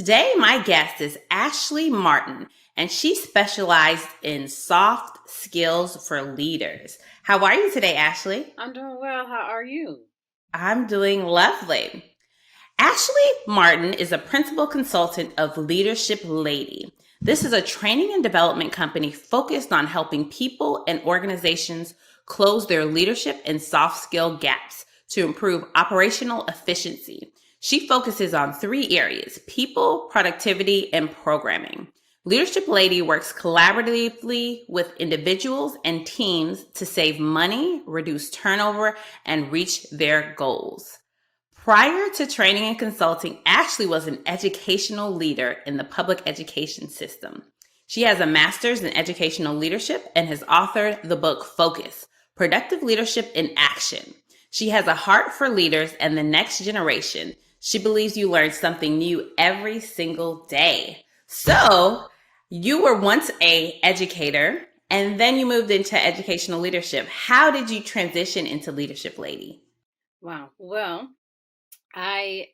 Today, my guest is Ashley Martin, and she specialized in soft skills for leaders. How are you today, Ashley? I'm doing well. How are you? I'm doing lovely. Ashley Martin is a principal consultant of Leadership Lady. This is a training and development company focused on helping people and organizations close their leadership and soft skill gaps to improve operational efficiency. She focuses on three areas: people, productivity, and programming. Leadership Lady works collaboratively with individuals and teams to save money, reduce turnover, and reach their goals. Prior to training and consulting, Ashley was an educational leader in the public education system. She has a master's in educational leadership and has authored the book Focus: Productive Leadership in Action. She has a heart for leaders and the next generation. She believes you learn something new every single day. So, you were once a educator and then you moved into educational leadership. How did you transition into Leadership Lady? Wow. Well, I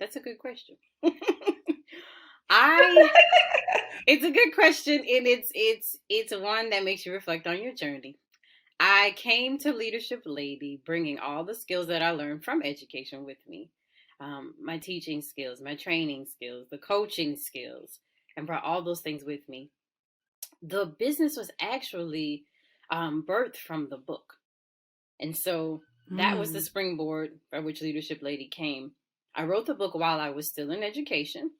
that's a good question. I it's a good question and it's one that makes you reflect on your journey. I came to Leadership Lady bringing all the skills that I learned from education with me. My teaching skills, my training skills, the coaching skills, and brought all those things with me. The business was actually birthed from the book. And so that was the Mm. springboard by which Leadership Lady came. I wrote the book while I was still in education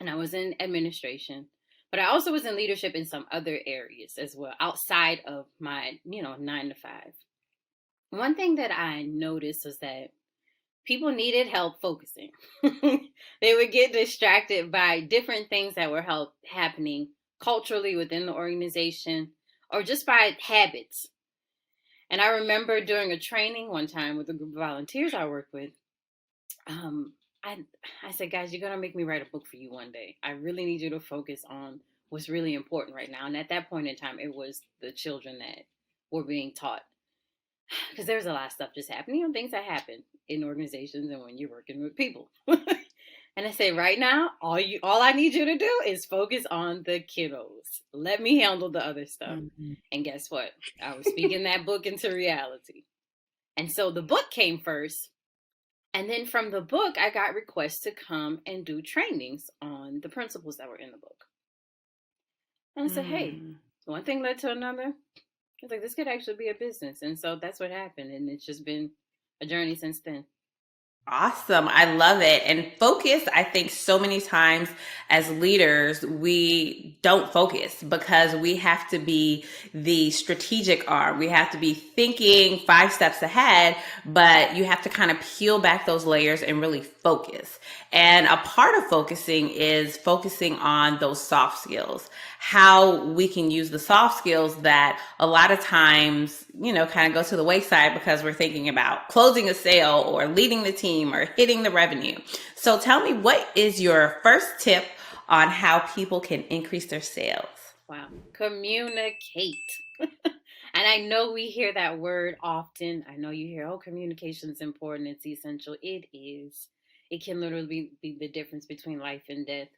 and I was in administration, but I also was in leadership in some other areas as well, outside of my, 9 to 5. One thing that I noticed was that people needed help focusing. They would get distracted by different things that were happening culturally within the organization or just by habits. And I remember during a training one time with a group of volunteers I worked with, um, I I said, guys, you're gonna make me write a book for you one day. I really need you to focus on what's really important right now. And at that point in time, it was the children that were being taught because there's a lot of stuff just happening, things that happen in organizations and when you're working with people. And I say, right now, all I need you to do is focus on the kiddos. Let me handle the other stuff. Mhm. And guess what? I was speaking that book into reality. And so the book came first. And then from the book, I got requests to come and do trainings on the principles that were in the book. And I said, hey, Mm. one thing led to another. I was like, this could actually be a business. And so that's what happened. And it's just been a journey since then. Awesome. I love it. And focus, I think so many times as leaders, we don't focus because we have to be the strategic arm. We have to be thinking 5 steps ahead, but you have to kind of peel back those layers and really focus. And a part of focusing is focusing on those soft skills, how we can use the soft skills that a lot of times, kind of go to the wayside because we're thinking about closing a sale or leading the team or hitting the revenue. So tell me, what is your first tip on how people can increase their sales? Wow. Communicate. And I know we hear that word often. I know you hear, oh, communication is important. It's essential. It is. It can literally be the difference between life and death.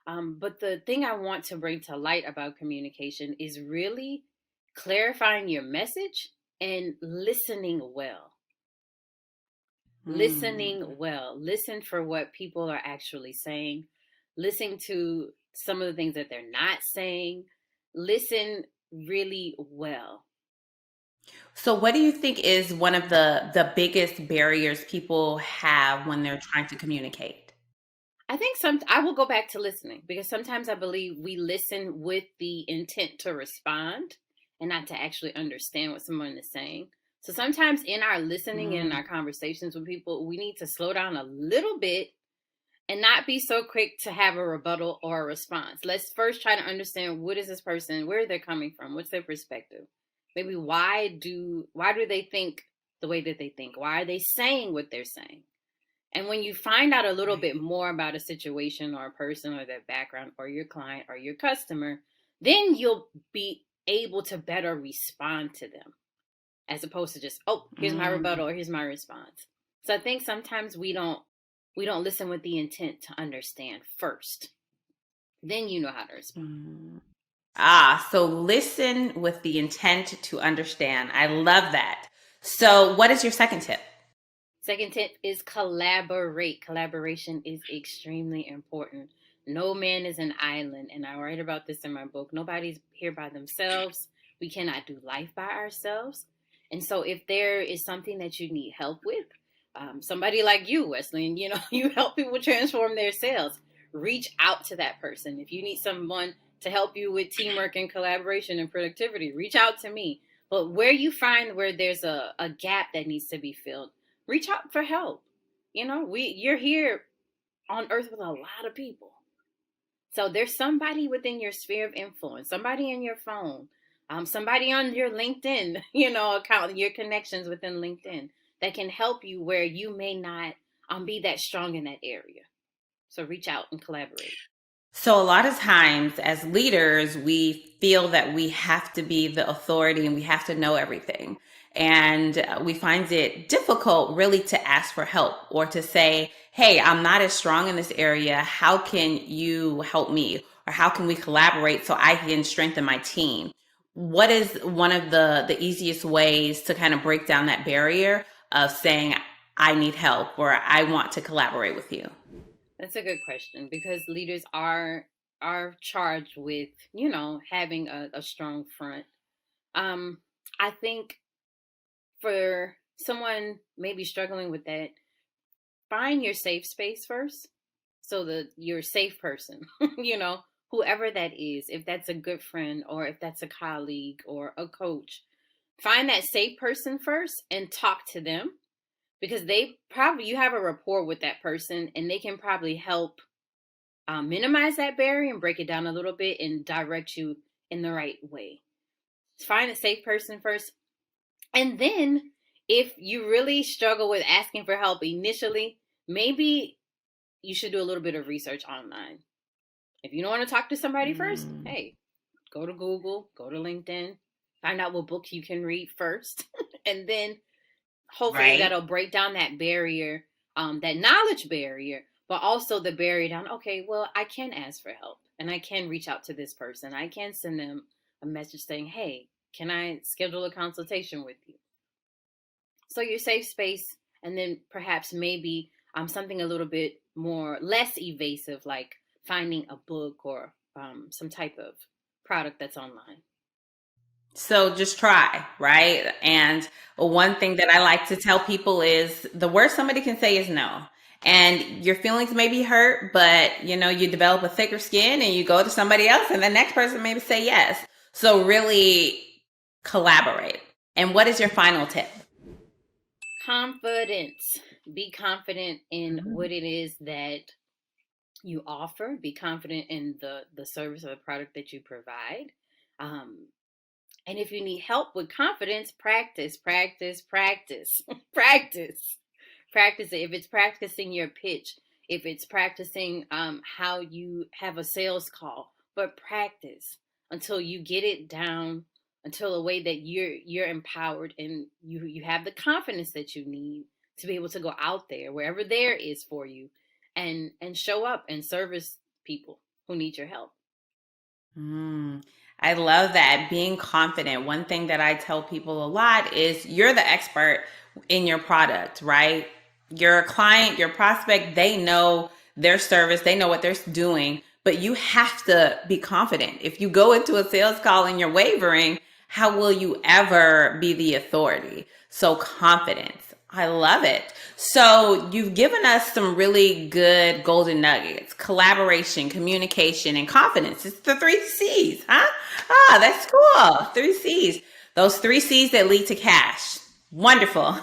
But the thing I want to bring to light about communication is really clarifying your message and listening well. Hmm. Listening well. Listen for what people are actually saying. Listen to some of the things that they're not saying. Listen really well. So what do you think is one of the biggest barriers people have when they're trying to communicate? I think I will go back to listening because sometimes I believe we listen with the intent to respond and not to actually understand what someone is saying. So sometimes in our listening and in Mm. our conversations with people, we need to slow down a little bit and not be so quick to have a rebuttal or a response. Let's first try to understand, what is this person, where they're coming from, what's their perspective? Maybe why do they think the way that they think? Why are they saying what they're saying? And when you find out a little bit Right. more about a situation or a person or their background or your client or your customer, then you'll be able to better respond to them as opposed to just, oh, here's my Mm. rebuttal or here's my response. So I think sometimes we don't We don't listen with the intent to understand first. Then you know how to respond. So listen with the intent to understand. I love that. So, what is your second tip? Second tip is collaborate. Collaboration is extremely important. No man is an island, and I write about this in my book. Nobody's here by themselves. We cannot do life by ourselves. And so, if there is something that you need help with, somebody like you, Wesleyne, you help people transform their sales. Reach out to that person. If you need someone to help you with teamwork and collaboration and productivity, reach out to me. But where you find where there's a gap that needs to be filled, reach out for help. You're here on earth with a lot of people. So there's somebody within your sphere of influence, somebody in your phone, somebody on your LinkedIn, account, your connections within LinkedIn that can help you where you may not be that strong in that area. So reach out and collaborate. So, a lot of times as leaders, we feel that we have to be the authority and we have to know everything. And we find it difficult really to ask for help or to say, hey, I'm not as strong in this area. How can you help me? Or how can we collaborate so I can strengthen my team? What is one of the easiest ways to kind of break down that barrier of saying, I need help or I want to collaborate with you? That's a good question because leaders are charged with, having a strong front. I think for someone maybe struggling with that, find your safe space first. So that you're a safe person, whoever that is, if that's a good friend or if that's a colleague or a coach, find that safe person first and talk to them because you have a rapport with that person and they can probably help minimize that barrier and break it down a little bit and direct you in the right way. Find a safe person first. And then if you really struggle with asking for help initially, maybe you should do a little bit of research online. If you don't want to talk to somebody first, hey, go to Google, go to LinkedIn, find out what books you can read first. And then hopefully Right. that'll break down that barrier, that knowledge barrier, but also the barrier down. Okay, well, I can ask for help and I can reach out to this person. I can send them a message saying, hey, can I schedule a consultation with you? So your safe space, and then perhaps maybe something a little bit less evasive, like finding a book or some type of product that's online. So just try, right? And one thing that I like to tell people is the worst somebody can say is no. And your feelings may be hurt, but you develop a thicker skin and you go to somebody else and the next person maybe say yes. So really collaborate. And what is your final tip? Confidence. Be confident in what it is that you offer. Be confident in the service or the product that you provide. And if you need help with confidence, practice, practice, practice, practice, practice it. If it's practicing your pitch, if it's practicing how you have a sales call, but practice until you get it down, until a way that you're empowered and you have the confidence that you need to be able to go out there wherever there is for you and show up and service people who need your help. I love that. Being confident. One thing that I tell people a lot is you're the expert in your product, right? Your client, your prospect, they know their service, they know what they're doing, but you have to be confident. If you go into a sales call and you're wavering, how will you ever be the authority? So, confidence. I love it. So, you've given us some really good golden nuggets: collaboration, communication, and confidence. It's the three C's, huh? That's cool. Three C's. Those three C's that lead to cash. Wonderful.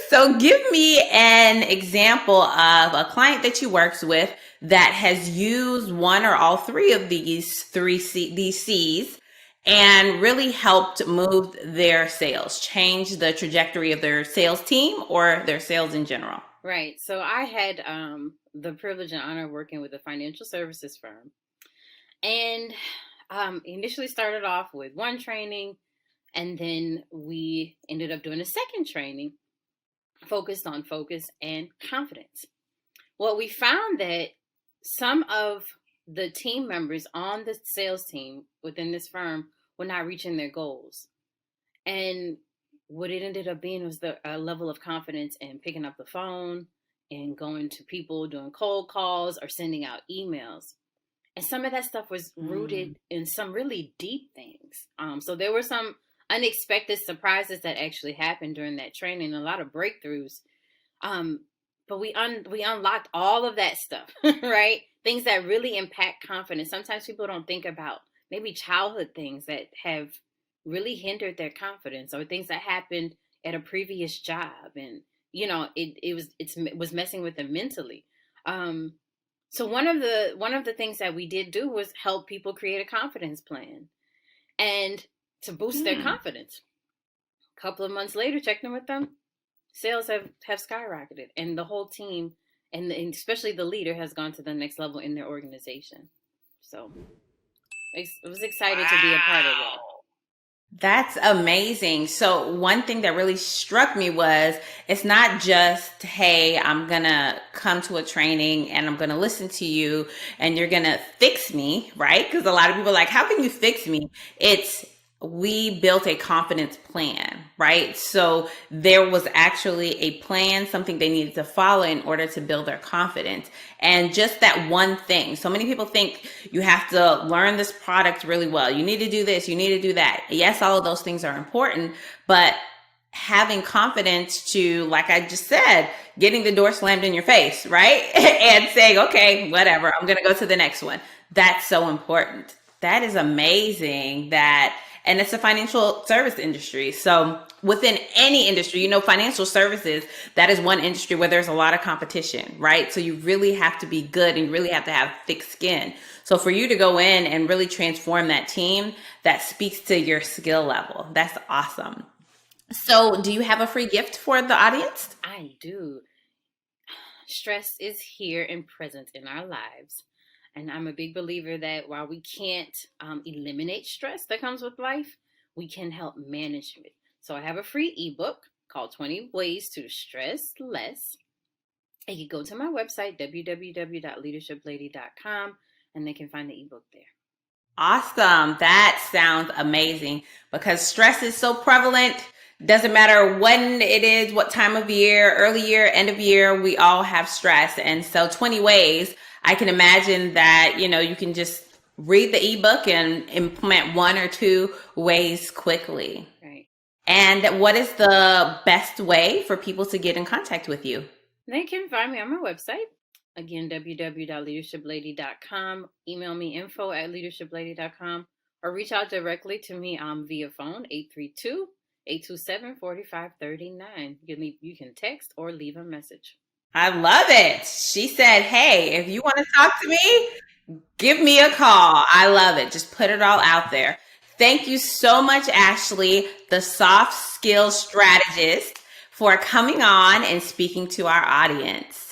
So, give me an example of a client that you works with that has used one or all three of these C's and really helped move their sales, change the trajectory of their sales team or their sales in general. Right. So I had the privilege and honor of working with a financial services firm, and initially started off with one training, and then we ended up doing a second training focused on focus and confidence. Well, we found that some of the team members on the sales team within this firm were not reaching their goals. And what it ended up being was the level of confidence in picking up the phone and going to people, doing cold calls or sending out emails. And some of that stuff was rooted in some really deep things. So there were some unexpected surprises that actually happened during that training, a lot of breakthroughs. But we unlocked all of that stuff, right? Things that really impact confidence. Sometimes people don't think about maybe childhood things that have really hindered their confidence, or things that happened at a previous job, and it was messing with them mentally. So one of the things that we did do was help people create a confidence plan and to boost their confidence. A couple of months later, checking with them, sales have skyrocketed, and the whole team and especially the leader has gone to the next level in their organization. So I was excited to be a part of that. That's amazing. So one thing that really struck me was it's not just, hey, I'm going to come to a training and I'm going to listen to you and you're going to fix me, right? Because a lot of people are like, how can you fix me? It's we built a confidence plan, right? So there was actually a plan, something they needed to follow in order to build their confidence. And just that one thing. So many people think you have to learn this product really well. You need to do this, you need to do that. Yes, all of those things are important, but having confidence to, like I just said, getting the door slammed in your face, right? And saying, okay, whatever, I'm going to go to the next one. That's so important. That is amazing and it's a financial service industry. So within any industry, financial services, that is one industry where there's a lot of competition, right? So you really have to be good and you really have to have thick skin. So for you to go in and really transform that team, that speaks to your skill level. That's awesome. So do you have a free gift for the audience? I do. Stress is here and present in our lives. And I'm a big believer that while we can't eliminate stress that comes with life, we can help manage it. So I have a free ebook called 20 Ways to Stress Less. And you can go to my website, www.leadershiplady.com, and they can find the ebook there. Awesome. That sounds amazing because stress is so prevalent. Doesn't matter when it is, what time of year, early year, end of year, we all have stress. And so 20 ways, I can imagine that, you can just read the ebook and implement one or two ways quickly. Right. And what is the best way for people to get in contact with you? They can find me on my website. Again, www.leadershiplady.com. Email me info@leadershiplady.com or reach out directly to me via phone, 832-827-4539. You can text or leave a message. I love it. She said, hey, if you want to talk to me, give me a call. I love it. Just put it all out there. Thank you so much, Ashley, the Soft Skills Strategist, for coming on and speaking to our audience.